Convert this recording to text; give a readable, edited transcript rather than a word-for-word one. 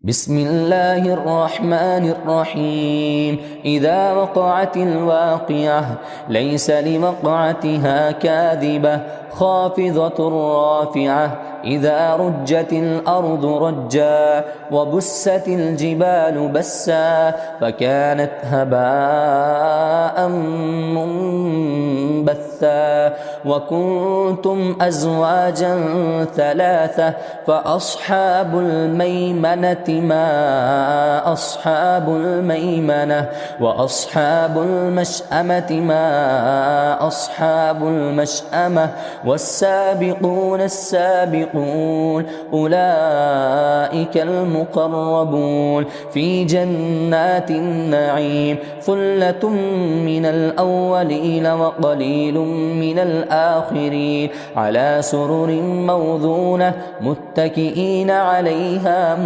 بسم الله الرحمن الرحيم. إذا وقعت الواقعة ليس لوقعتها كاذبة خافضة رافعة. إذا رجت الأرض رجا وبست الجبال بسا فكانت هباء منبثا. وكنتم أزواجا ثلاثة فأصحاب الميمنة ما أصحاب الميمنة وأصحاب المشأمة ما أصحاب المشأمة. والسابقون السابقون أولئك المقربون في جنات النعيم. ثلة من الأولين وقليل من الآخرين على سرر موضونة متكئين عليها